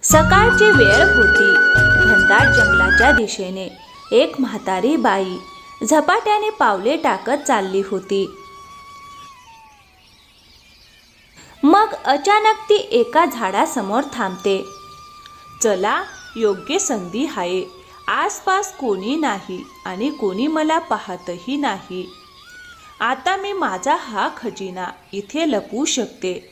सकाळची वेळ होती. घनदाट जंगलाच्या दिशेने एक म्हातारी बाई झपाट्याने पावले टाकत चालली होती. मग अचानक ती एका झाडासमोर थांबते. चला, योग्य संधी आहे. आसपास कोणी नाही आणि कोणी मला पाहतही नाही. आता मी माझा हा खजिना इथे लपवू शकते.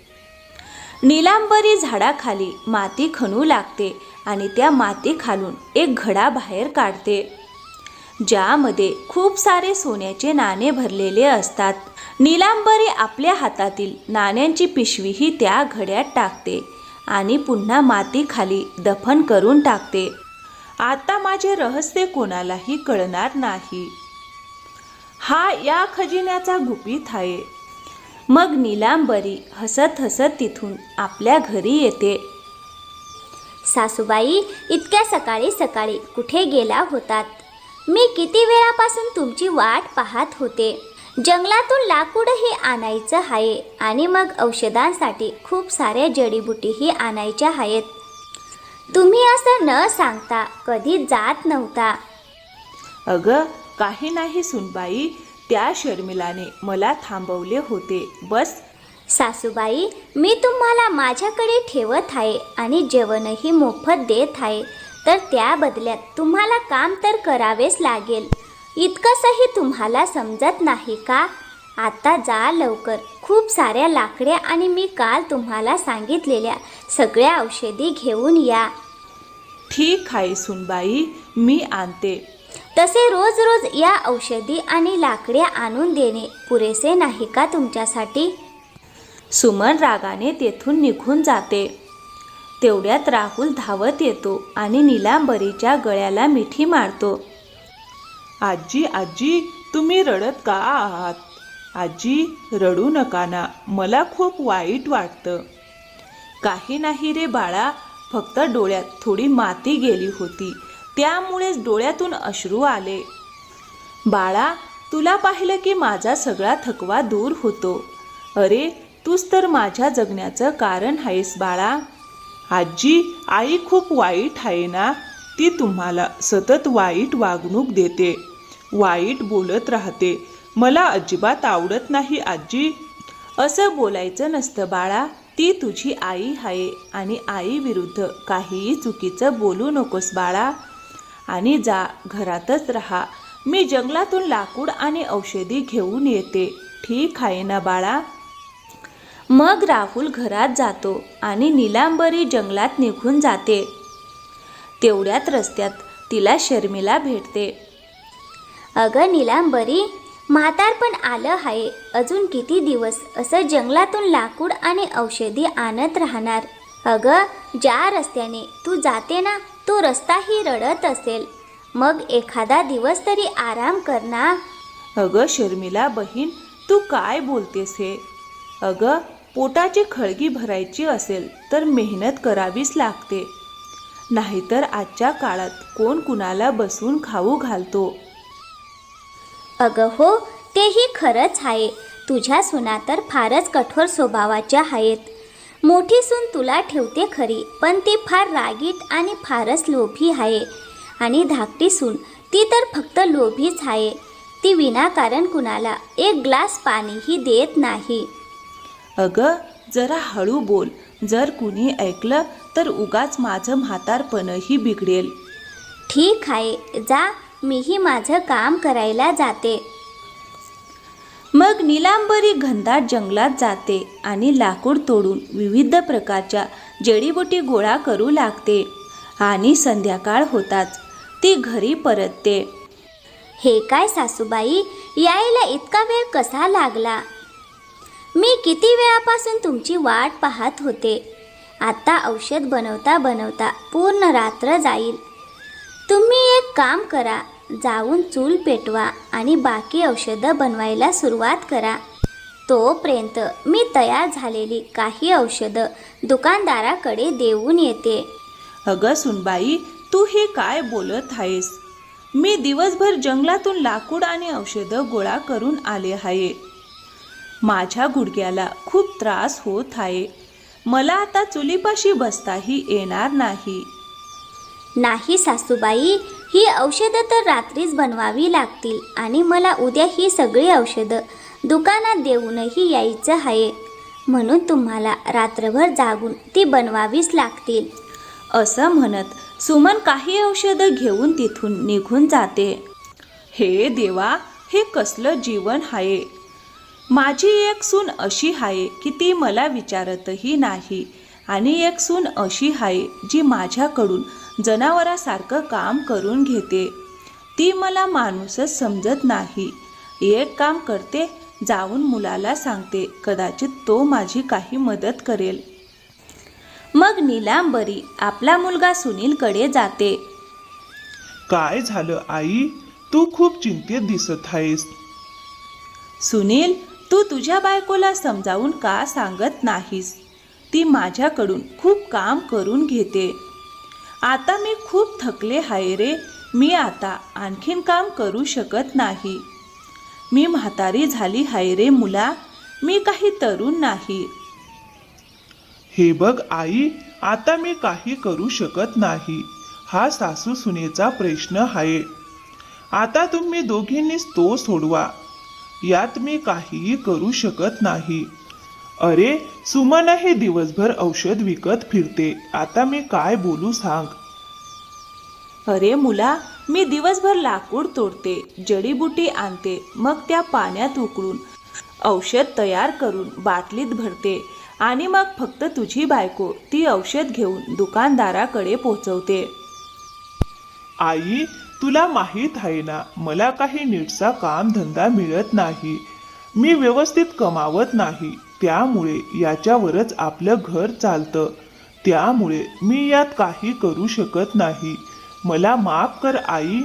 नीलांबरी झाडाखाली माती खणू लागते आणि त्या माती खालून एक घडा बाहेर काढते, ज्यामध्ये खूप सारे सोन्याचे नाणे भरलेले असतात. नीलांबरी आपल्या हातातील नाण्यांची पिशवीही त्या घड्यात टाकते आणि पुन्हा माती खाली दफन करून टाकते. आता माझे रहस्य कोणालाही कळणार नाही. हा या खजिन्याचा गुपित आहे. मग नीलांबरी हसत हसत तिथून आपल्या घरी येते. सासूबाई, इतक्या सकाळी सकाळी कुठे गेला होतात? मी किती वेळापासून तुमची वाट पाहत होते. जंगलातून लाकूडही आणायचं आहे आणि मग औषधांसाठी खूप साऱ्या जडीबुटीही आणायच्या आहेत. तुम्ही असं न सांगता कधी जात नव्हता. अगं, काही नाही सुनबाई, त्या शर्मिलाने मला थांबवले होते, बस. सासूबाई, मी तुम्हाला माझ्याकडे ठेवत आहे आणि जेवणही मोफत देत आहे, तर त्या बदल्यात तुम्हाला काम तर करावेच लागेल. इतकंसही तुम्हाला समजत नाही का? आता जा लवकर. खूप साऱ्या लाकड्या आणि मी काल तुम्हाला सांगितलेल्या सगळ्या औषधी घेऊन या. ठीक आहे सुनबाई, मी आणते. तसे रोज रोज या औषधी आणि लाकड्या आणून देणे पुरेसे नाही का तुमच्यासाठी? सुमन रागाने तेथून निघून जाते. तेवढ्यात राहुल धावत येतो आणि नीलांबरीच्या गळ्याला मिठी मारतो. आजी, आजी, तुम्ही रडत का आहात? आजी, रडू नका ना, मला खूप वाईट वाटतं. काही नाही रे बाळा, फक्त डोळ्यात थोडी माती गेली होती, त्यामुळेच डोळ्यातून अश्रू आले. बाळा, तुला पाहिलं की माझा सगळा थकवा दूर होतो. अरे, तूच तर माझ्या जगण्याचं कारण आहेस बाळा. आजी, आई खूप वाईट आहे ना. ती तुम्हाला सतत वाईट वागणूक देते, वाईट बोलत राहते. मला अजिबात आवडत नाही आजी. असं बोलायचं नसतं बाळा. ती तुझी आई आहे आणि आई विरुद्ध काहीही चुकीचं बोलू नकोस बाळा. आणि जा, घरातच राहा. मी जंगलातून लाकूड आणि औषधी घेऊन येते. ठीक आहे ना बाळा? मग राहुल घरात जातो आणि नीलांबरी जंगलात निघून जाते. तेवढ्यात रस्त्यात तिला शर्मिला भेटते. अगं नीलांबरी, म्हातारपण आलं आहे. अजून किती दिवस असं जंगलातून लाकूड आणि औषधी आणत राहणार? अगं, ज्या रस्त्याने तू जाते ना, तो रस्ताही रडत असेल. मग एखादा दिवस तरी आराम कर ना. अगं शर्मिला बहीण, तू काय बोलतेस हे? अगं, पोटाची खळगी भरायची असेल तर मेहनत करावीच लागते. नाहीतर आजच्या काळात कोण कुणाला बसून खाऊ घालतो? अगं हो, तेही खरंच आहे. तुझ्या सुना तर फारच कठोर स्वभावाच्या आहेत. मोठी सून तुला ठेवते खरी, पण ती फार रागीट आणि फारच लोभी आहे. आणि धाकटी सून, ती तर फक्त लोभीच आहे. ती विनाकारण कुणाला एक ग्लास पाणीही देत नाही. अगं, जरा हळू बोल. जर कुणी ऐकलं तर उगाच माझं म्हातारपणही बिघडेल. ठीक आहे, जा, मीही माझं काम करायला जाते. मग नीलांबरी घनदाट जंगलात जाते आणि लाकूड तोडून विविध प्रकारच्या जडीबुटी गोळा करू लागते. आणि संध्याकाळ होताच ती घरी परतते. हे काय सासूबाई, यायला इतका वेळ कसा लागला? मी किती वेळापासून तुमची वाट पाहत होते. आता औषध बनवता बनवता पूर्ण रात्र जाईल. तुम्ही एक काम करा, जाऊन चूल पेटवा आणि बाकी औषधं बनवायला सुरुवात करा. तोपर्यंत मी तयार झालेली काही औषधं दुकानदाराकडे देऊन येते. अगं सुनबाई, तू हे काय बोलत आहेस? मी दिवसभर जंगलातून लाकूड आणि औषधं गोळा करून आले आहे. माझ्या गुडघ्याला खूप त्रास होत आहे. मला आता चुलीपाशी बसताही येणार नाही. नाही सासूबाई, ही औषधं तर रात्रीच बनवावी लागतील आणि मला उद्या ही सगळी औषधं दुकानात देऊनही यायचं आहे. म्हणून तुम्हाला रात्रभर जागून ती बनवावीच लागतील. असं म्हणत सुमन काही औषधं घेऊन तिथून निघून जाते. हे देवा, हे कसलं जीवन आहे. माझी एक सून अशी आहे की ती मला विचारतही नाही आणि एक सून अशी आहे जी माझ्याकडून जनावरासारखं काम करून घेते. ती मला माणूसच समजत नाही. एक काम करते, जाऊन मुलाला सांगते, कदाचित तो माझी काही मदत करेल. मग नीलांबरी आपला मुलगा सुनीलकडे जाते. काय झालं आई, तू खूप चिंतेत दिसत आहेस. सुनील, तू तुझ्या बायकोला समजावून का सांगत नाहीस? ती माझ्याकडून खूप काम करून घेते. आता मी खूप थकले आहे रे. मी आता आणखीन काम करू शकत नाही. मी म्हातारी झाली आहे रे मुला. मी काही तरुण नाही. हे बघ आई, आता मी काही करू शकत नाही. हा सासू सुनेचा प्रश्न आहे. आता तुम्ही दोघींनीच तो सोडवा. यात मी काहीही करू शकत नाही. अरे, सुमन हे दिवसभर औषध विकत फिरते. आता मी काय बोलू सांग. अरे मुला, मी दिवसभर लाकूड तोडते, जडीबुटी आणते, मग त्या पाण्यात उकळून औषध तयार करून बाटलीत भरते आणि मग फक्त तुझी बायको ती औषध घेऊन दुकानदाराकडे पोहोचवते. आई, तुला माहीत आहे ना, मला काही नीटसा काम धंदा मिळत नाही. मी व्यवस्थित कमावत नाही. त्यामुळे याच्यावरच आपलं घर चालतं. त्यामुळे मी यात काही करू शकत नाही. मला माफ कर आई.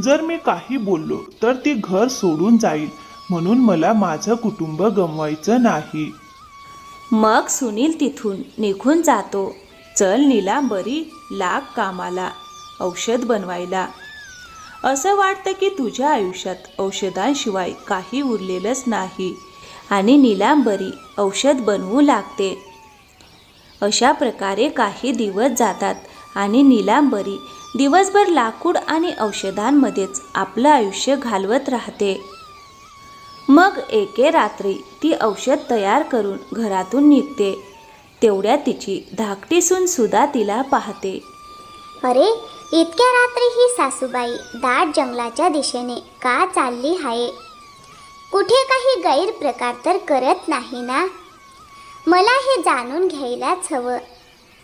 जर मी काही बोललो तर ती घर सोडून जाईल, म्हणून मला माझं कुटुंब गमवायचं नाही. मग सुनील तिथून निघून जातो. चल नीलांबरी, लाग कामाला, औषध बनवायला. असं वाटतं की तुझ्या आयुष्यात औषधांशिवाय काही उरलेलंच नाही आणि नीलांबरी औषध बनवू लागते. अशा प्रकारे काही दिवस जातात आणि नीलांबरी दिवसभर लाकूड आणि औषधांमध्येच आपलं आयुष्य घालवत राहते. मग एके रात्री ती औषध तयार करून घरातून निघते. तेवढ्यात तिची धाकटी सून सुद्धा तिला पाहते. अरे, इतक्या रात्री ही सासूबाई दाट जंगलाच्या दिशेने का चालली आहे? कुठे काही गैरप्रकार तर करत नाही ना? मला हे जाणून घ्यायलाच हवं.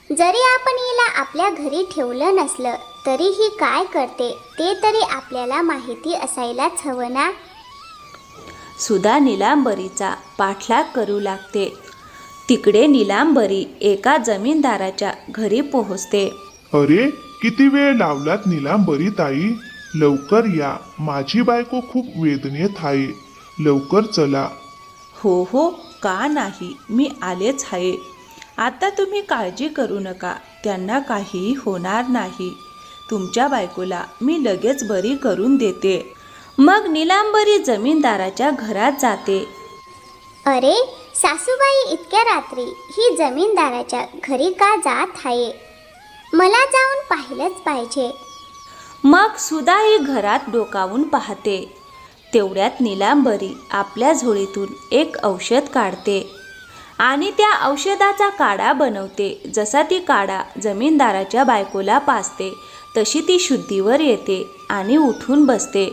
जरी आपण हिला आपल्या घरी ठेवलं नसलं तरी ही काय करते ते तरी आपल्याला माहिती असायलाच हवं ना? सुधा नीलांबरीचा पाठलाग करू लागते. तिकडे नीलांबरी एका जमीनदाराच्या घरी पोहोचते. अरे, किती वेळ लावलात नीलांबरी ताई? लवकर या, माझी बायको खूप वेदनेत आहे. लवकर चला. हो हो, का नाही, मी आलेच आहे. आता तुम्ही काळजी करू नका, त्यांना काहीही होणार नाही. तुमच्या बायकोला मी लगेच बरी करून देते. मग नीलांबरी जमीनदाराच्या घरात जाते. अरे, सासूबाई इतक्या रात्री ही जमीनदाराच्या घरी का जात आहे? मला जाऊन पाहिलंच पाहिजे. मग सुधा ही घरात डोकावून पाहते. तेवढ्यात नीलांबरी आपल्या झोळीतून एक औषध काढते आणि त्या औषधाचा काढा बनवते. जसा ती काढा जमीनदाराच्या बायकोला पाजते तशी ती शुद्धीवर येते आणि उठून बसते.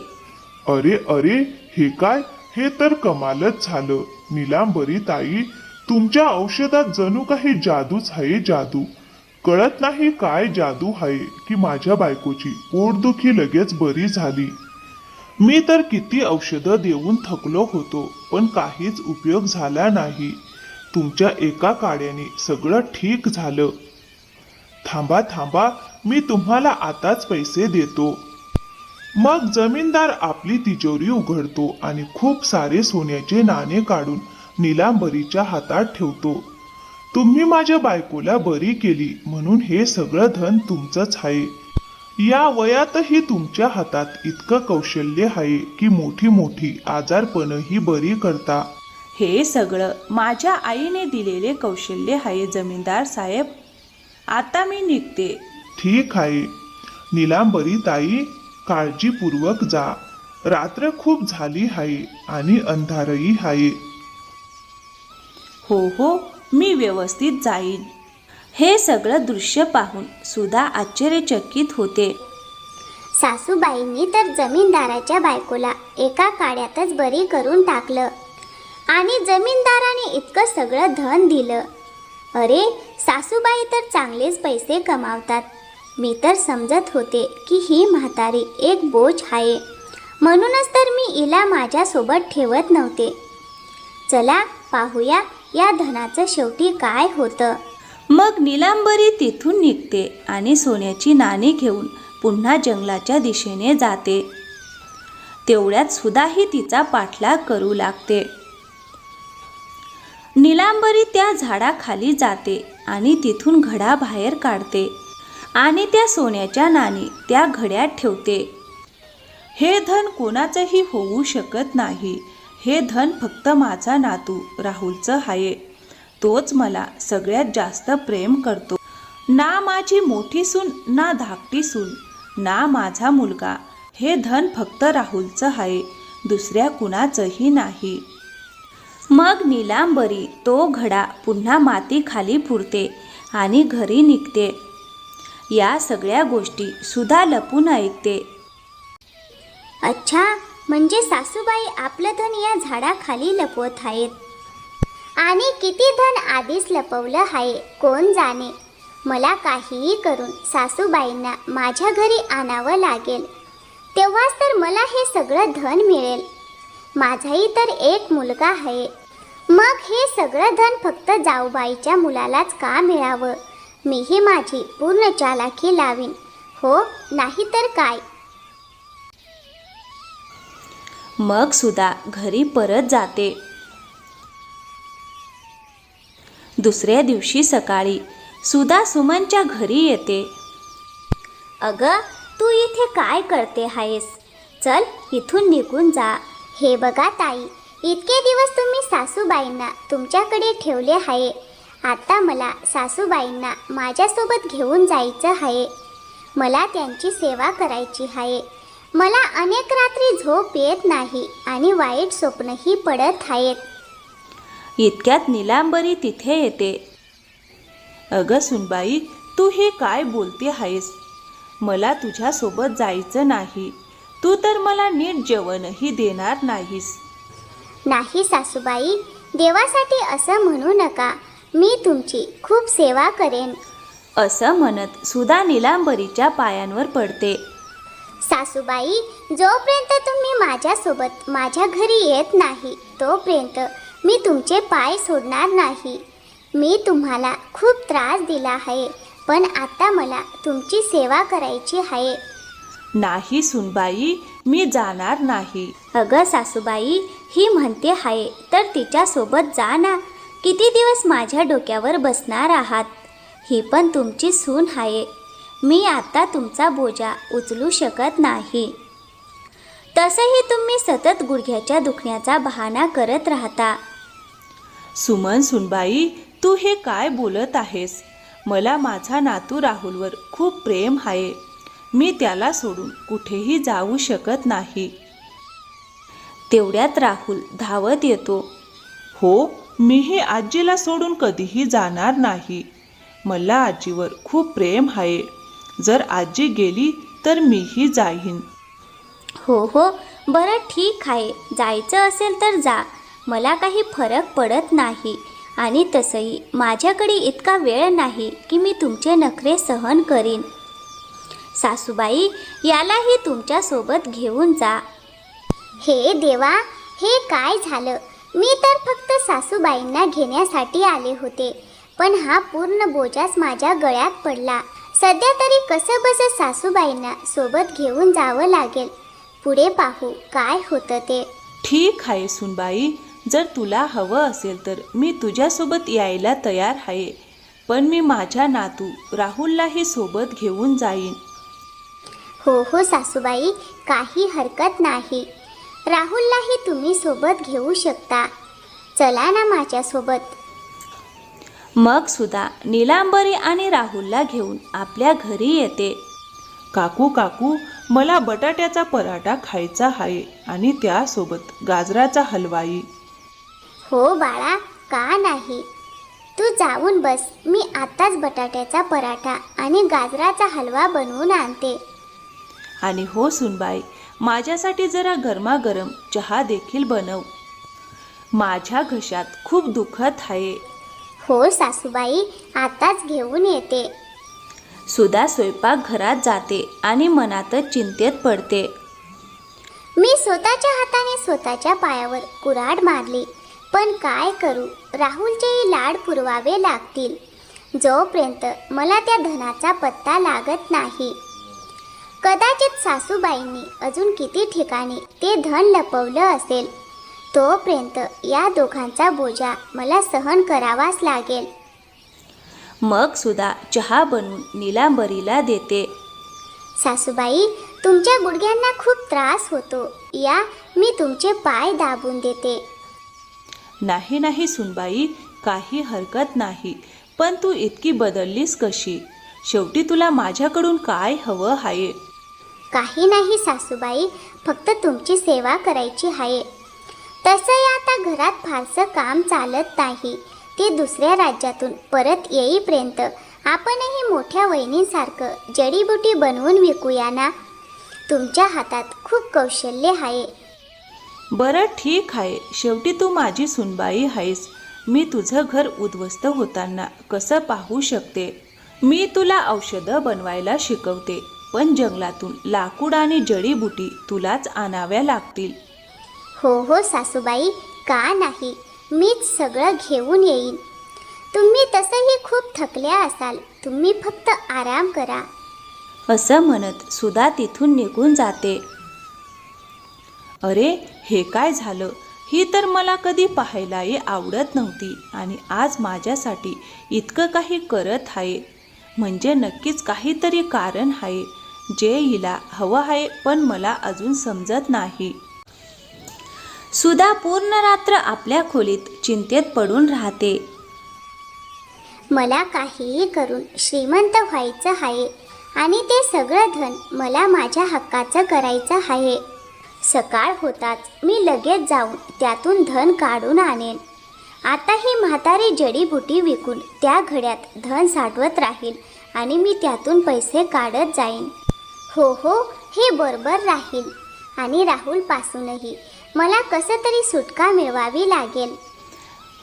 अरे अरे, हे काय? हे तर कमालच झालं. नीलांबरी ताई, तुमच्या औषधात जणू काही जादूच आहे, जादू. कळत नाही काय जादू आहे की माझ्या बायकोची पोटदुखी लगेच बरी झाली. मी तर किती औषधं देऊन थकलो होतो, पण काहीच उपयोग झाला नाही. तुमच्या एका काड्याने सगळं ठीक झालं. थांबा थांबा, मी तुम्हाला आताच पैसे देतो. मग जमीनदार आपली तिजोरी उघडतो आणि खूप सारे सोन्याचे नाणे काढून नीलांबरीच्या हातात ठेवतो. तुम्ही माझ्या बायकोला बरी केली म्हणून हे सगळं धन तुमचंच आहे. या वयातही तुमच्या हातात इतकं कौशल्य आहे की मोठी मोठी आजारपणही बरी करता. हे सगळं माझ्या आईने दिलेले कौशल्य आहे जमीनदार साहेब. आता मी निघते. ठीक आहे नीलांबरी ताई, काळजीपूर्वक जा. रात्र खूप झाली आहे आणि अंधारही आहे. हो हो, मी व्यवस्थित जाईन. हे सगळं दृश्य पाहून सुधा आश्चर्यचकित होते. सासूबाईंनी तर जमीनदाराच्या बायकोला एका काड्यातच बरी करून टाकलं आणि जमीनदाराने इतकं सगळं धन दिलं. अरे, सासूबाई तर चांगलेच पैसे कमावतात. मी तर समजत होते की ही म्हातारी एक बोज आहे, म्हणूनच तर मी हिला माझ्यासोबत ठेवत नव्हते. चला पाहूया या धनाचं शेवटी काय होतं. मग नीलांबरी तिथून निघते आणि सोन्याची नाणी घेऊन पुन्हा जंगलाच्या दिशेने जाते. तेवढ्यात सुधाही तिचा पाठलाग करू लागते. नीलांबरी त्या झाडाखाली जाते आणि तिथून घडा बाहेर काढते आणि त्या सोन्याच्या नाणी त्या घड्यात ठेवते. हे धन कोणाचंही होऊ शकत नाही. हे धन फक्त माझा नातू राहुलचं आहे. तोच मला सगळ्यात जास्त प्रेम करतो. ना माझी मोठी सून, ना धाकटी सून, ना माझा मुलगा. हे धन फक्त राहुलचं आहे, दुसऱ्या कुणाचंही नाही. मग नीलांबरी तो घडा पुन्हा मातीखाली पुरते आणि घरी निघते. या सगळ्या गोष्टी सुधा लपून ऐकते. अच्छा, म्हणजे सासूबाई आपलं धन या झाडाखाली लपवत आहेत आणि किती धन आधीच लपवलं आहे कोण जाणे. मला काहीही करून सासूबाईंना माझ्या घरी आणावं लागेल, तेव्हाच तर मला हे सगळं धन मिळेल. माझाही तर एक मुलगा आहे. मग हे सगळं धन फक्त जाऊबाईच्या मुलालाच का मिळावं? मीही माझी पूर्ण चालाखी लावीन. हो, नाही तर काय. मग सुधा घरी परत जाते. दुसऱ्या दिवशी सकाळी सुधा सुमनच्या घरी येते. अगं, तू इथे काय करते आहेस? चल इथून निघून जा. हे बघा ताई, इतके दिवस तुम्ही सासूबाईंना तुमच्याकडे ठेवले आहे. आता मला सासूबाईंना माझ्यासोबत घेऊन जायचं आहे. मला त्यांची सेवा करायची आहे. मला अनेक रात्री झोप येत नाही आणि वाईट स्वप्नही पडत आहेत. इतक्यात नीलांबरी तिथे येते. अगं सुनबाई, तू हे काय बोलते आहेस? मला तुझ्यासोबत जायचं नाही. तू तर मला नीट जेवणही देणार नाहीस. नाही सासूबाई, देवासाठी असं म्हणू नका. मी तुमची खूप सेवा करेन. असं म्हणत सुधा नीलांबरीच्या पायांवर पडते. सासूबाई, जोपर्यंत तुम्ही माझ्यासोबत माझ्या घरी येत नाही तोपर्यंत मी तुमचे पाय सोडणार नाही. मी तुम्हाला खूप त्रास दिला आहे, पण आता मला तुमची सेवा करायची आहे. नाही सुनबाई, मी जाणार नाही. अगं सासूबाई, ही म्हणते आहे तर तिच्यासोबत जा ना. किती दिवस माझ्या डोक्यावर बसणार आहात? ही पण तुमची सून आहे. मी आता तुमचा बोजा उचलू शकत नाही. तसंही तुम्ही सतत गुडघ्याच्या दुखण्याचा बहाणा करत राहता. सुमन सुनबाई, तू हे काय बोलत आहेस? मला माझा नातू राहुलवर खूप प्रेम आहे. मी त्याला सोडून कुठेही जाऊ शकत नाही. तेवढ्यात राहुल धावत येतो. हो, मीही आजीला सोडून कधीही जाणार नाही. मला आजीवर खूप प्रेम आहे. जर आजी गेली तर मीही जाईन. हो हो, बरं ठीक आहे. जायचं असेल तर जा. मला काही फरक पडत नाही आणि तसंही माझ्याकडे इतका वेळ नाही की मी तुमचे नखरे सहन करीन. सासूबाई, यालाही तुमच्यासोबत घेऊन जा. हे देवा, हे काय झालं? मी तर फक्त सासूबाईंना घेण्यासाठी आले होते, पण हा पूर्ण बोजाच माझ्या गळ्यात पडला. सध्या तरी कसं बसं सासूबाईंना सोबत घेऊन जावं लागेल. पुढे पाहू काय होतं ते. ठीक आहे सुनबाई, जर तुला हवं असेल तर मी तुझ्यासोबत यायला तयार आहे. पण मी माझ्या नातू राहुललाही सोबत घेऊन जाईन. हो हो सासूबाई, काही हरकत नाही. राहुललाही तुम्ही सोबत घेऊ शकता. चला ना माझ्यासोबत. मग सुधा नीलांबरी आणि राहुलला घेऊन आपल्या घरी येते. काकू काकू, मला बटाट्याचा पराठा खायचा आहे आणि त्यासोबत गाजराचा हलवाई. हो बाळा, का नाही. तू जाऊन बस, मी आत्ताच बटाट्याचा पराठा आणि गाजराचा हलवा बनवून आणते. आणि हो सुनबाई, माझ्यासाठी जरा गरमागरम चहा देखील बनव. माझ्या घशात खूप दुखत आहे. हो सासूबाई, आताच घेऊन येते. सुधा स्वयंपाकघरात जाते आणि मनातच चिंतेत पडते. मी स्वतःच्या हाताने स्वतःच्या पायावर कुऱ्हाड मारली, पण काय करू, राहुलचेही लाड पुरवावे लागतील जोपर्यंत मला त्या धनाचा पत्ता लागत नाही. कदाचित सासूबाईंनी अजून किती ठिकाणी ते धन लपवलं असेल. तोपर्यंत या दोघांचा बोजा मला सहन करावाच लागेल. मग सुधा चहा बनवून नीलांबरीला देते. सासूबाई, तुमच्या गुडघ्यांना खूप त्रास होतो, या मी तुमचे पाय दाबून देते. नाही नाही सुनबाई, काही हरकत नाही. पण तू इतकी बदललीस कशी? शेवटी तुला माझ्याकडून काय हवं आहे? काही नाही सासूबाई, फक्त तुमची सेवा करायची आहे. तसंही आता घरात फारसं काम चालत नाही. ते दुसऱ्या राज्यातून परत येईपर्यंत आपणही मोठ्या वहिनीसारखं जडीबुटी बनवून विकूया ना. तुमच्या हातात खूप कौशल्य आहे. बरं ठीक आहे, शेवटी तू माझी सुनबाई आहेस. मी तुझं घर उद्ध्वस्त होताना कसं पाहू शकते? मी तुला औषधं बनवायला शिकवते, पण जंगलातून लाकूड आणि जडीबुटी तुलाच आणाव्या लागतील. हो हो सासूबाई, का नाही, मीच सगळं घेऊन येईन. तुम्ही तसंही खूप थकल्या असाल, तुम्ही फक्त आराम करा. असं म्हणत सुधा तिथून निघून जाते. अरे, हे काय झालं? ही तर मला कधी पाहायलाही आवडत नव्हती आणि आज माझ्यासाठी इतकं काही करत आहे. म्हणजे नक्कीच काहीतरी कारण आहे जे हिला हवं आहे, पण मला अजून समजत नाही. सुधा पूर्ण रात्र आपल्या खोलीत चिंतेत पडून राहते. मला काहीही करून श्रीमंत व्हायचं आहे आणि ते सगळं धन मला माझ्या हक्काचं करायचं आहे. सकाळ होताच मी लगेच जाऊन त्यातून धन काढून आणेन. आता ही म्हातारी जडीबुटी विकून त्या घड्यात धन साठवत राहील आणि मी त्यातून पैसे काढत जाईन. हो हो, हे बरोबर राहील. आणि राहुलपासूनही मला कसं तरी सुटका मिळवावी लागेल.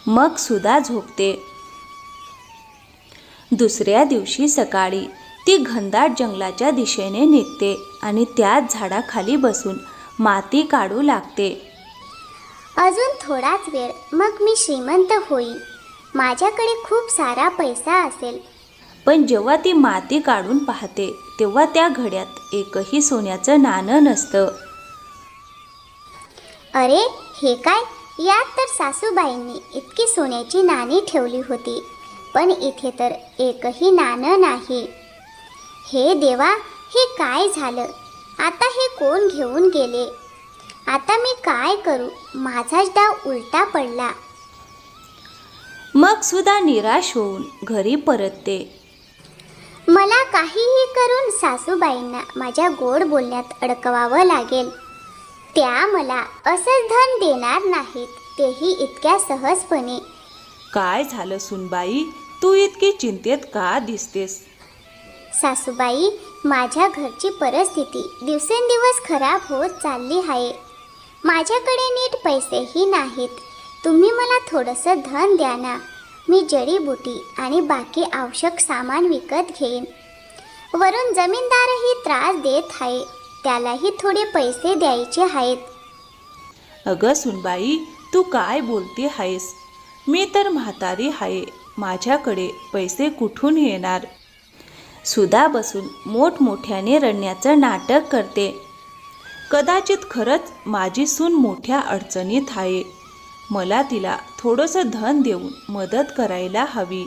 मग सुधा झोपते. दुसऱ्या दिवशी सकाळी ती घनदाट जंगलाच्या दिशेने निघते आणि त्याच झाडाखाली बसून माती काढू लागते. अजून थोडाच वेळ, मग मी श्रीमंत होईन. माझ्याकडे खूप सारा पैसा असेल. पण जेव्हा ती माती काढून पाहते तेव्हा त्या घड्यात एकही सोन्याचं नाणं नसतं. अरे, हे काय? यात तर सासूबाईंनी इतकी सोन्याची नाणी ठेवली होती, पण इथे तर एकही नाणं नाही. हे देवा, हे काय झालं? आता हे कोण घेऊन गेले? आता मी काय करू? माझाच डाव उलटा पडला. मग सुधा निराश होऊन घरी परतते. मला काहीही करून सासूबाईंना माझ्या गोड बोलण्यात अडकवावं लागेल. त्या मला असंच धन देणार नाहीत, तेही इतक्या सहजपणे. काय झालं सुनबाई? तू इतकी चिंतेत का दिसतेस? सासूबाई, माझ्या घरची परिस्थिती दिवसेंदिवस खराब होत चालली आहे. माझ्याकडे नीट पैसेही नाहीत. तुम्ही मला थोडंसं धन द्या ना. मी जडीबुटी आणि बाकी आवश्यक सामान विकत घेईन. वरून जमीनदारही त्रास देत आहे, त्यालाही थोडे पैसे द्यायचे आहेत. अगं सुनबाई, तू काय बोलते आहेस? मी तर म्हातारी आहे, माझ्याकडे पैसे कुठून येणार? सुधा बसून मोठमोठ्याने रडण्याचं नाटक करते. कदाचित खरंच माझी सून मोठ्या अडचणीत आहे. मला तिला थोडंसं धन देऊन मदत करायला हवी.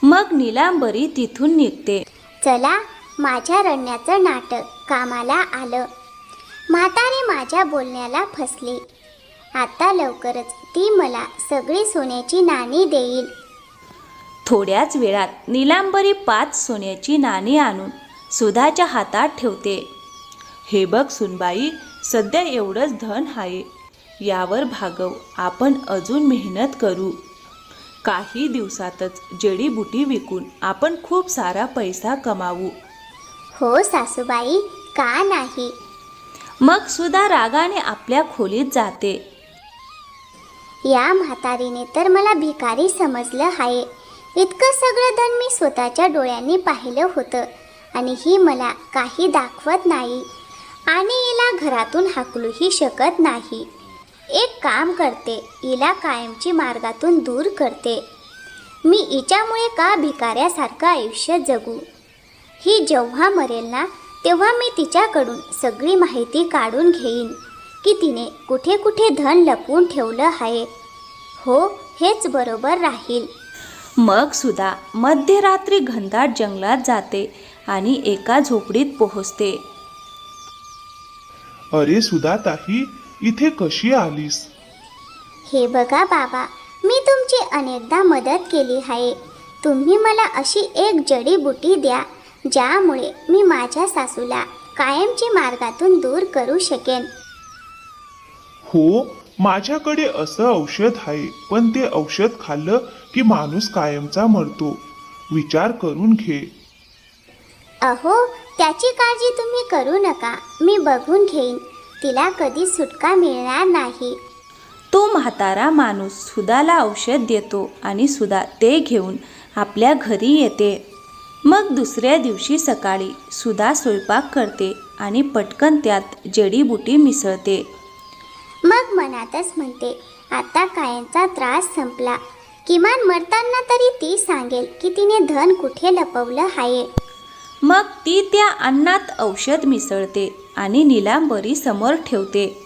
मग नीलांबरी तिथून निघते. चला, माझ्या रडण्याचं नाटक कामाला आलं. म्हातारी माझ्या बोलण्याला फसली. आता लवकरच ती मला सगळी सोन्याची नाणी देईल. थोड्याच वेळात नीलांबरी 5 सोन्याची नाणी आणून सुधाच्या हातात ठेवते. हे बघ सुनबाई, सध्या एवढंच धन आहे, यावर भागव. आपण अजून मेहनत करू. काही दिवसातच जडीबुटी विकून आपण खूप सारा पैसा कमावू. हो सासूबाई, का नाही. मग सुधा रागाने आपल्या खोलीत जाते. या म्हातारीने तर मला भिकारी समजलं आहे. इतकं सगळं धन मी स्वतःच्या डोळ्यांनी पाहिलं होतं आणि ही मला काही दाखवत नाही आणि हिला घरातून हाकलूही शकत नाही. एक काम करते, हिला कायमची मार्गातून दूर करते. मी हिच्यामुळे का भिकाऱ्यासारखं आयुष्य जगू. ही जेव्हा मरेल ना, तेव्हा मी तिच्याकडून सगळी माहिती काढून घेईन की तिने कुठे कुठे धन लपवून ठेवलं आहे. हो, हेच बरोबर राहील. मग सुधा मध्यरात्री घनदाट जंगलात जाते आणि एका झोपडीत पोहोचते. अरे सुधाताई, इथे कशी आलीस? हे बघा बाबा, मी तुमची अनेकदा मदत केली आहे. तुम्ही मला अशी एक जडीबुटी द्या ज्यामुळे मी माझ्या सासूला कायमची मार्गातून दूर करू शकेन. हो, माझ्याकडे असं औषध आहे, पण ते औषध खाल्लं की माणूस कायमचा मरतो. विचार करून घे. अहो, त्याची काळजी तुम्ही करू नका. मी बघून घेईन. तिला कधी सुटका मिळणार नाही. तो म्हातारा माणूस सुधाला औषध देतो आणि सुधा ते घेऊन आपल्या घरी येते. मग दुसऱ्या दिवशी सकाळी सुधा स्वयंपाक करते आणि पटकन त्यात जडीबुटी मिसळते. मग मनातच म्हणते, आता कायमचा त्रास संपला. किमान मरताना तरी ती सांगेल की तिने धन कुठे लपवलं आहे. मग ती त्या अन्नात औषध मिसळते आणि नीलांबरी समोर ठेवते.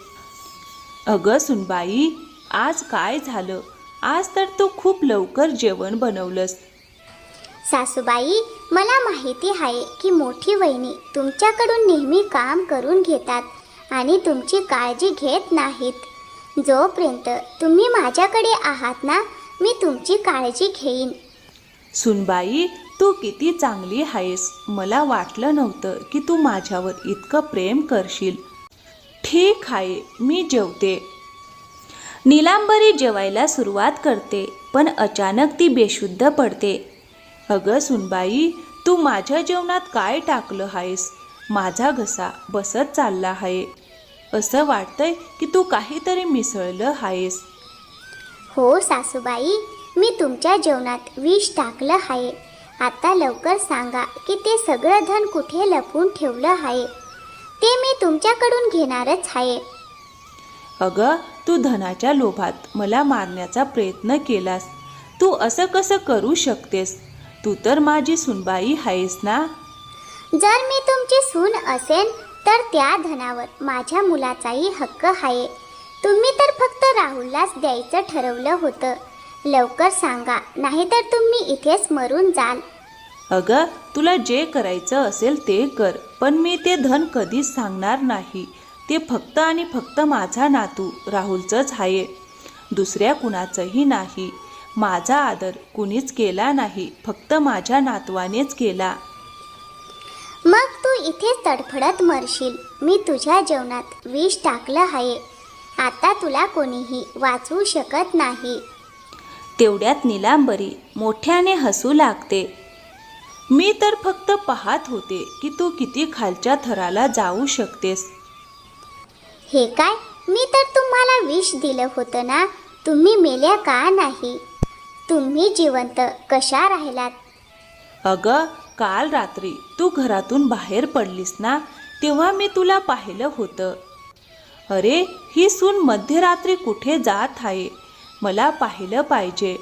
अगं सुनबाई, आज काय झालं? आज तर तू खूप लवकर जेवण बनवलंस. सासूबाई, मला माहिती आहे की मोठी वहिनी तुमच्याकडून नेहमी काम करून घेतात आणि तुमची काळजी घेत नाहीत. जोपर्यंत तुम्ही माझ्याकडे आहात ना, मी तुमची काळजी घेईन. सुनबाई, तू किती चांगली आहेस. मला वाटलं नव्हतं की तू माझ्यावर इतकं प्रेम करशील. ठीक आहे, मी जेवते. नीलांबरी जेवायला सुरुवात करते, पण अचानक ती बेशुद्ध पडते. अगं सुनबाई, तू माझ्या जेवणात काय टाकलं आहेस? माझा घसा बसत चालला आहे. असं वाटतंय की तू काहीतरी मिसळलं आहेस. हो सासूबाई, मी तुमच्या जेवणात विष टाकलं आहे. आता लवकर सांगा की ते सगळं धन कुठे लपवून ठेवलं आहे. ते मी तुमच्याकडून घेणारच आहे. अगं, तू धनाच्या लोभात मला मारण्याचा प्रयत्न केलास. तू असं कसं करू शकतेस? तू तर माझी सुनबाई आहेस ना. जर मी तुमची सून असेन तर त्या धनावर माझ्या मुलाचाही हक्क आहे. तुम्ही तर फक्त राहुललाच द्यायचं ठरवलं होतं. लवकर सांगा, नाहीतर तुम्ही इथेच मरून जाल. अगं, तुला जे करायचं असेल ते कर, पण मी ते धन कधीच सांगणार नाही. ते फक्त आणि फक्त माझा नातू राहुलचंच आहे, दुसऱ्या कुणाचंही नाही. माझा आदर कुणीच केला नाही, फक्त माझ्या नातवानेच केला. मग तू इथेच तडफडत मरशील. मी तुझ्या जेवणात विष टाकलं आहे. आता तुला कोणीही वाचवू शकत नाही. तेवढ्यात नीलांबरी मोठ्याने हसू लागते. मी तर फक्त पाहत होते की तू किती खालच्या थराला जाऊ शकतेस. हे काय? मी तर तुम्हाला विष दिलं होतं ना. तुम्ही मेल्या का नाही? तुम्ही जिवंत कशा राहिलात? अगं, काल रात्री तू घरातून बाहेर पडलीस ना, तेव्हा मी तुला पाहिलं होतं. अरे, ही सून मध्यरात्री कुठे जात आहे? मला पाहिलं पाहिजे.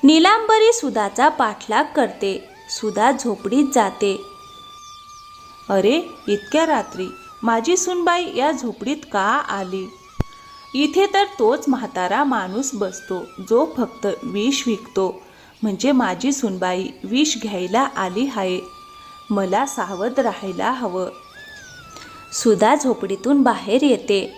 नीलांबरी सुधाचा पाठलाग करते. सुधा झोपडीत जाते. अरे, इतक्या रात्री माझी सूनबाई या झोपडीत का आली? इथे तर तोच म्हातारा माणूस बसतो जो फक्त विष विकतो. म्हणजे माझी सूनबाई विष घ्यायला आली आहे. मला सावध राहायला हवं. सुधा झोपडीतून बाहेर येते.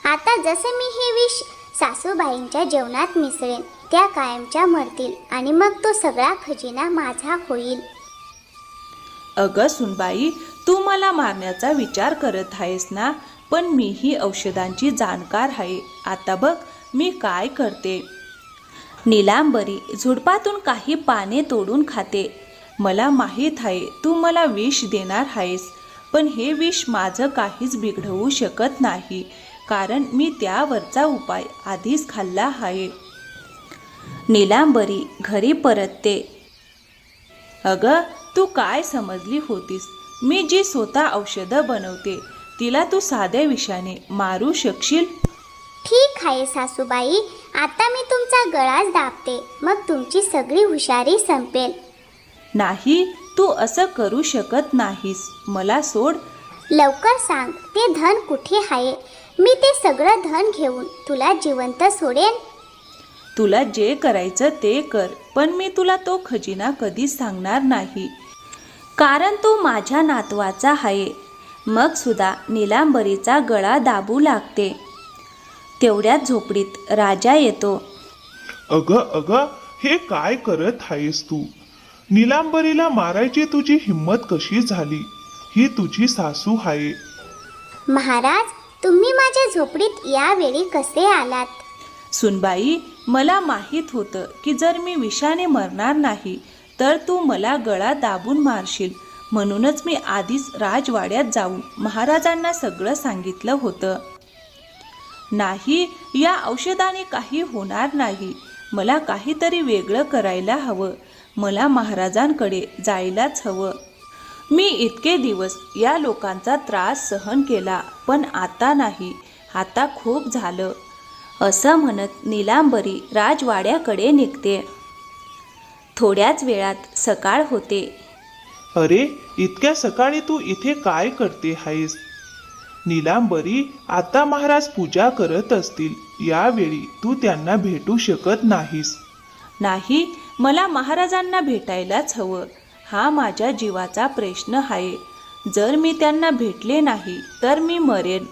आता जसे मी हे विष सासूबाईंच्या जेवणात मिसळेन, त्या कायमच्या मरतील आणि मग तो सगळा खजिना माझा होईल. अगं सुनबाई, तू मला मारण्याचा विचार करत आहेस ना, पण मीही औषधांची जाणकार आहे. आता बघ मी काय करते. नीलांबरी झुडपातून काही पाने तोडून खाते. मला माहीत आहे तू मला विष देणार आहेस, पण हे विष माझं काहीच बिघडवू शकत नाही, कारण मी त्यावरचा उपाय आधीच खाल्ला आहे. नीलांबरी घरी परतते. अगं तू काय समजली होतीस? मी जी स्वतः औषधं बनवते तिला तू साध्या विषाने मारू शकशील? ठीक आहे सासूबाई, आता मी तुमचा गळाच दाबते, मग तुमची सगळी हुशारी संपेल. नाही, तू असं करू शकत नाहीस. मला सोड. लवकर सांग, ते धन कुठे आहे? मी ते सगळं धन घेऊन तुला जिवंत सोडेन. तुला जे करायचं ते कर, पण मी तुला तो खजिना कधीच सांगणार नाही, कारण तो माझ्या नातवाचा आहे. मग सुद्धा नीलांबरीचा गळा दाबू लागते. तेवढ्यात झोपडीत राजा येतो. अगं अगं, हे काय करत आहेस तू? नीलांबरीला मारायची तुझी हिंमत कशी झाली? ही तुझी सासू आहे. महाराज, तुम्ही माझ्या झोपडीत यावेळी कसे आलात? सुनबाई, मला माहीत होतं की जर मी विषाने मरणार नाही तर तू मला गळा दाबून मारशील, म्हणूनच मी आधीच राजवाड्यात जाऊन महाराजांना सगळं सांगितलं होतं. नाही, या औषधाने काही होणार नाही. मला काहीतरी वेगळं करायला हवं. मला महाराजांकडे जायलाच हवं. मी इतके दिवस या लोकांचा त्रास सहन केला, पण आता नाही, आता खूप झालं. असं म्हणत नीलांबरी राजवाड्याकडे निघते. थोड्याच वेळात सकाळ होते. अरे, इतक्या सकाळी तू इथे काय करते आहेस? नीलांबरी, आता महाराज पूजा करत असतील, यावेळी तू त्यांना भेटू शकत नाहीस. नाही, मला महाराजांना भेटायलाच हवं. हा माझ्या जीवाचा प्रश्न आहे. जर मी त्यांना भेटले नाही तर मी मरेन.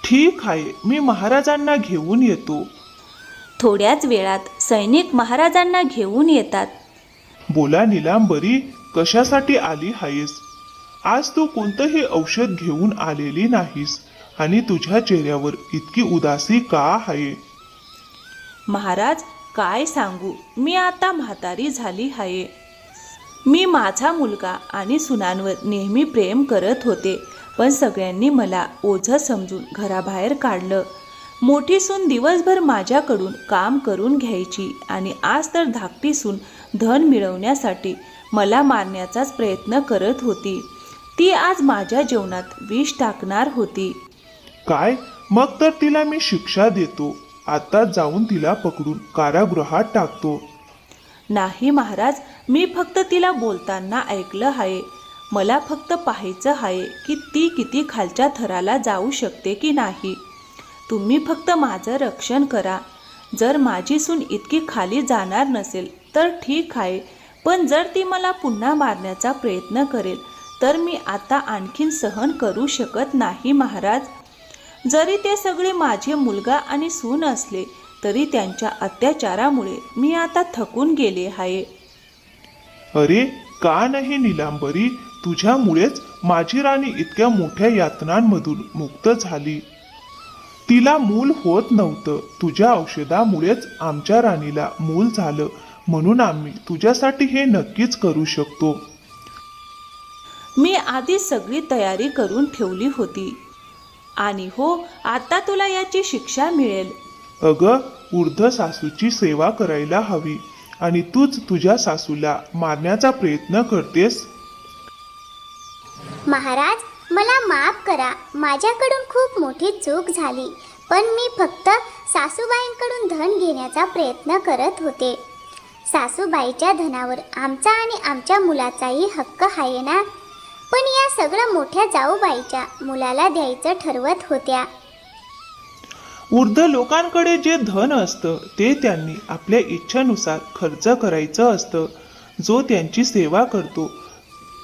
ठीक आहे, मी महाराजांना घेऊन येतो. थोड्याच वेळात सैनिक महाराजांना घेऊन येतात. बोला नीलांबरी, कशासाठी आली आहेस? आज तू कोणतंही औषध घेऊन आलेली नाहीस आणि तुझ्या चेहऱ्यावर इतकी उदासी का आहे? महाराज, काय सांगू, मी आता म्हातारी झाली आहे. मी माझा मुलगा आणि सुनांवर नेहमी प्रेम करत होते, पण सगळ्यांनी मला ओझं समजून घराबाहेर काढलं. मोठी सून दिवसभर माझ्याकडून काम करून घ्यायची आणि आज तर धाकटी सून धन मिळवण्यासाठी मला मारण्याचाच प्रयत्न करत होती. ती आज माझ्या जेवणात विष टाकणार होती. काय? मग तर तिला मी शिक्षा देतो. आता जाऊन तिला पकडून कारागृहात टाकतो. नाही महाराज, मी फक्त तिला बोलताना ऐकलं आहे. मला फक्त पाहायचं आहे की ती किती खालच्या थराला जाऊ शकते की नाही. तुम्ही फक्त माझं रक्षण करा. जर माझी सून इतकी खाली जाणार नसेल तर ठीक आहे, पण जर ती मला पुन्हा मारण्याचा प्रयत्न करेल तर मी आता आणखीन सहन करू शकत नाही महाराज. जरी ते सगळे माझे मुलगा आणि सून असले तरी त्यांच्या अत्याचारामुळे मी आता थकून गेले आहे. अरे, का नाही नीलांबरी, तुझ्यामुळेच माझी राणी इतक्या मोठ्या यातनांमधून मुक्त झाली. तिला मूल होत नव्हतं. तुझ्या औषधामुळेच आमच्या राणीला मूल झालं, म्हणून आम्ही तुझ्यासाठी हे नक्कीच करू शकतो. मी आधीच सगळी तयारी करून ठेवली होती. आणि हो, आता तुला याची शिक्षा मिळेल. अगं, वृद्ध सासूची सेवा करायला हवी आणि तूच तुझ्या सासूला मारण्याचा प्रयत्न करतेस. महाराज, मला माफ करा. माझ्याकडून खूप मोठी चूक झाली, पण मी फक्त सासूबाईंकडून धन घेण्याचा प्रयत्न करत होते. सासूबाईच्या धनावर आमचा आणि आमच्या मुलाचाही हक्क आहे ना, पण या सगळं मोठ्या जाऊबाईच्या मुलाला द्यायचं ठरवत होत्या. वृद्ध लोकांकडे जे धन असतं ते त्यांनी आपल्या इच्छेनुसार खर्च करायचं असतं. जो त्यांची सेवा करतो,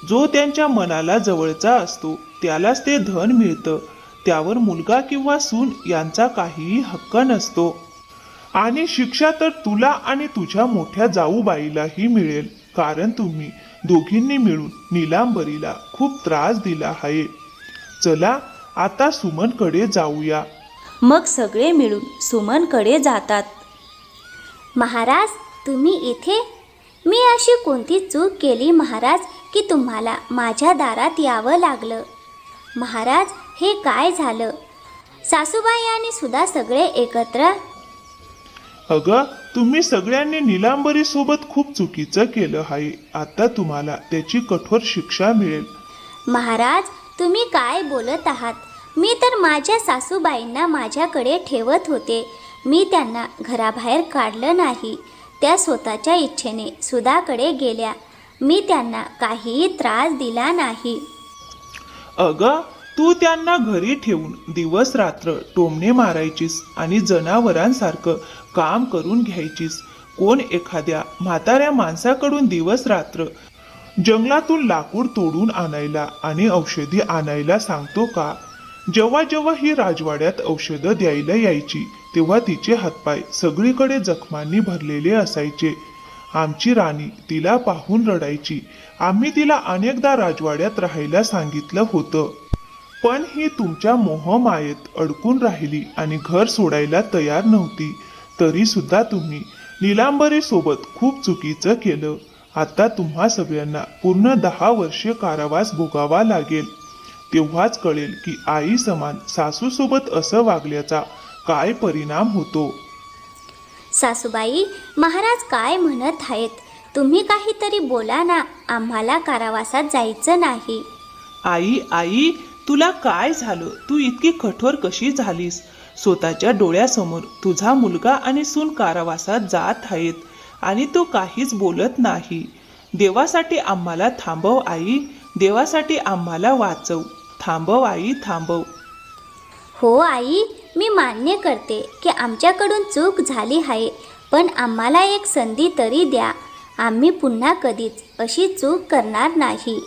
जो त्यांच्या मनाला जवळचा असतो, त्यालाच ते धन मिळतं. त्यावर मुलगा किंवा सून यांचा काहीही हक्क नसतो. आणि शिक्षा तर तुला आणि तुझ्या मोठ्या जाऊबाईलाही मिळेल, कारण तुम्ही दोघींनी मिळून नीलांबरीला खूप त्रास दिला आहे. चला आता सुमनकडे जाऊया. मग सगळे मिळून सुमनकडे जातात. महाराज, तुम्ही इथे? मी अशी कोणती चूक केली महाराज की तुम्हाला माझ्या दारात यावं लागलं? महाराज, हे काय झालं? सासूबाई आणि सुद्धा सगळे एकत्र? अगं, तुम्ही सगळ्यांनी नीलांबरी सोबत खूप चुकीचं केलं आहे. आता तुम्हाला त्याची कठोर शिक्षा मिळेल. महाराज, तुम्ही काय बोलत आहात? मी तर माझ्या सासूबाईंना माझ्याकडे ठेवत होते. मी त्यांना घराबाहेर काढलं नाही. त्या स्वतःच्या इच्छेने सुधाकडे गेल्या. मी त्यांना काहीही त्रास दिला नाही. अगं, तू त्यांना घरी ठेवून दिवस रात्र टोमणे मारायचीस आणि जनावरांसारखं काम करून घ्यायचीस. कोण एखाद्या म्हाताऱ्या माणसाकडून दिवस रात्र जंगलातून लाकूड तोडून आणायला आणि औषधी आणायला सांगतो का? जेव्हा जेव्हा ही राजवाड्यात औषधं द्यायला यायची तेव्हा तिचे हातपाय सगळीकडे जखमांनी भरलेले असायचे. आमची राणी तिला पाहून रडायची. आम्ही तिला अनेकदा राजवाड्यात राहायला सांगितलं होतं, पण ही तुमच्या मोहमायेत अडकून राहिली आणि घर सोडायला तयार नव्हती. तरी सुद्धा तुम्ही नीलांबरी सोबत खूप चुकीचं केलं. आता तुम्हा सगळ्यांना पूर्ण 10 वर्षे कारावास भोगावा लागेल. तेव्हाच कळेल की आई समान सासूसोबत असं वागल्याचा काय परिणाम होतो. सासूबाई, महाराज काय म्हणत आहेत? तुम्ही काहीतरी बोला ना. आम्हाला कारावासात जायचं नाही. आई आई, तुला काय झालं? तू इतकी कठोर कशी झालीस? स्वतःच्या डोळ्यासमोर तुझा मुलगा आणि सून कारावासात जात आहेत आणि तू काहीच बोलत नाही. देवासाठी आम्हाला थांबव आई, देवासाठी आम्हाला वाचव. थांबव आई, थांबव. हो आई, मी मान्य करते की आमच्याकडून चूक झाली आहे, पण आम्हाला एक संधी तरी द्या. आम्ही पुन्हा कधीच अशी चूक करणार नाही.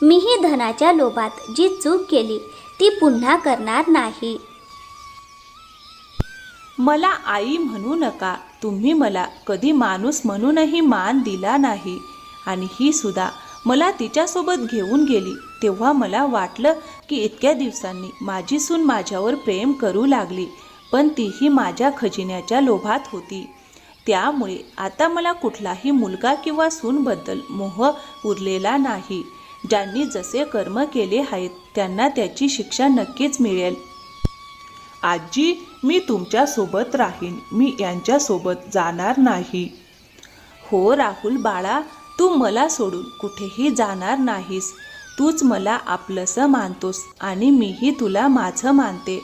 मीही धनाच्या लोभात जी चूक केली ती पुन्हा करणार नाही. मला आई म्हणू नका. तुम्ही मला कधी माणूस म्हणूनही मान दिला नाही. आणि ही सुद्धा मला तिच्यासोबत घेऊन गेली तेव्हा मला वाटलं की इतक्या दिवसांनी माझी सून माझ्यावर प्रेम करू लागली, पण तीही माझ्या खजिन्याच्या लोभात होती. त्यामुळे आता मला कुठलाही मुलगा किंवा सूनबद्दल मोह उरलेला नाही. ज्यांनी जसे कर्म केले आहेत त्यांना त्याची शिक्षा नक्कीच मिळेल. आजी, मी तुमच्यासोबत राहीन. मी यांच्यासोबत जाणार नाही. हो राहुल बाळा, तू मला सोडून कुठेही जाणार नाहीस. तूच मला आपलंसं मानतोस आणि मीही तुला माझं मानते.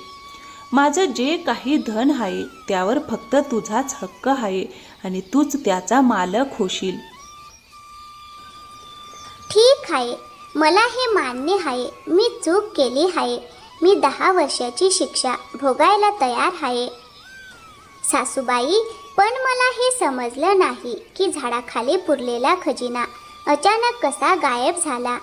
माझं जे काही धन आहे त्यावर फक्त तुझाच हक्क आहे आणि तूच त्याचा मालक होशील. ठीक आहे, मला हे मान्य आहे. मी चूक केली आहे. मी 10 वर्षाची शिक्षा भोगायला तयार आहे. सासूबाई, पण मला हे समजलं नाही की झाडाखाली पुरलेला खजिना अचानक कसा गायब झाला.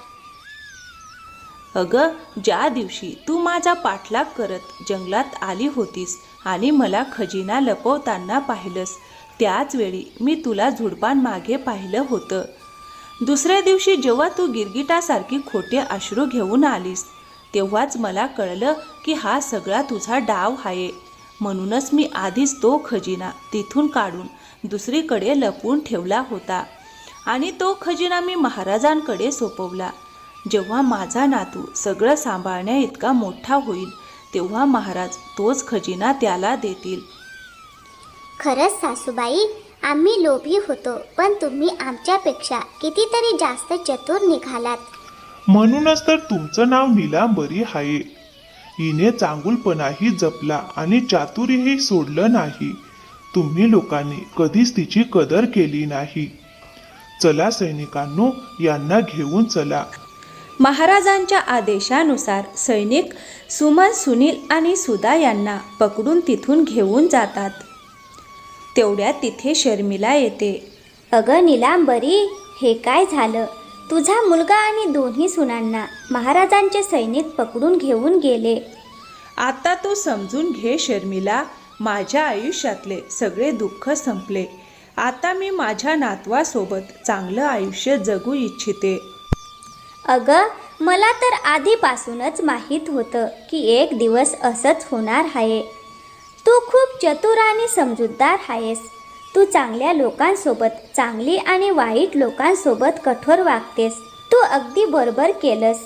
अगं, ज्या दिवशी तू माझा पाठलाग करत जंगलात आली होतीस आणि मला खजिना लपवताना पाहिलंस, त्याच वेळी मी तुला झुडपांमागे पाहिलं होतं. दुसऱ्या दिवशी जेव्हा तू गिरगिटासारखी खोटे अश्रू घेऊन आलीस तेव्हाच मला कळलं की हा सगळा तुझा डाव आहे. म्हणूनच मी आधीच तो खजिना तिथून काढून दुसरीकडे लपवून ठेवला होता आणि तो खजिना मी महाराजांकडे सोपवला. जेव्हा माझा नातू सगळं सांभाळण्या इतका मोठा होईल तेव्हा महाराज तोच खजिना त्याला देतील. खरंच सासूबाई, आम्ही लोभी होतो, पण तुम्ही आमच्यापेक्षा कितीतरी जास्त चतुर निघालात. म्हणूनच तर तुमचं नाव नीलांबरी आहे. हिने चांगुलपणाही जपला आणि चातुर्यही सोडलं नाही. तुम्ही लोकांनी कधीच तिची कदर केली नाही. चला सैनिकांनो, यांना घेऊन चला. महाराजांच्या आदेशानुसार सैनिक सुमन, सुनील आणि सुधा यांना पकडून तिथून घेऊन जातात. तेवढ्यात तिथे शर्मिला येते. अगं नीलांबरी, हे काय झालं? तुझा मुलगा आणि दोन्ही सुनांना महाराजांचे सैनिक पकडून घेऊन गेले. आता तू समजून घे शर्मिला, माझ्या आयुष्यातले सगळे दुःख संपले. आता मी माझ्या नातवासोबत चांगलं आयुष्य जगू इच्छिते. अगं, मला तर आधीपासूनच माहीत होतं की एक दिवस असंच होणार आहे. तू खूप चतुर आणि समजूतदार आहेस. तू चांगल्या लोकांसोबत चांगली आणि वाईट लोकांसोबत कठोर वागतेस. तू अगदी बरोबर केलंस.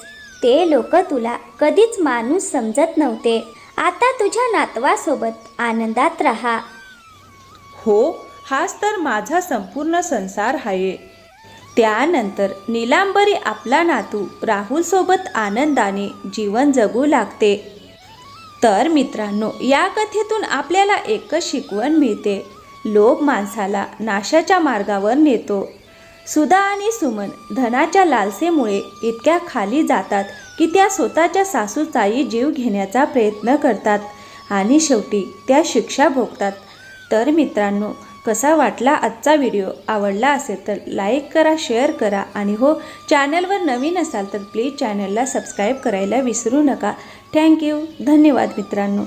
ते लोक तुला कधीच माणूस समजत नव्हते. आता तुझ्या नातवासोबत आनंदात राहा. हो, हाच तर माझा संपूर्ण संसार आहे. त्यानंतर नीलांबरी आपला नातू राहुलसोबत आनंदाने जीवन जगू लागते. तर मित्रांनो, या कथेतून आपल्याला एकच शिकवण मिळते. लोभ माणसाला नाशाच्या मार्गावर नेतो. सुधा आणि सुमन धनाच्या लालसेमुळे इतक्या खाली जातात की त्या स्वतःच्या सासूचाही जीव घेण्याचा प्रयत्न करतात आणि शेवटी त्या शिक्षा भोगतात. तर मित्रांनो, कसा वाटला आजचा व्हिडिओ? आवडला असेल तर लाईक करा, शेअर करा आणि हो, चॅनलवर नवीन असाल तर प्लीज चॅनलला सबस्क्राईब करायला विसरू नका. थँक्यू. धन्यवाद मित्रांनो.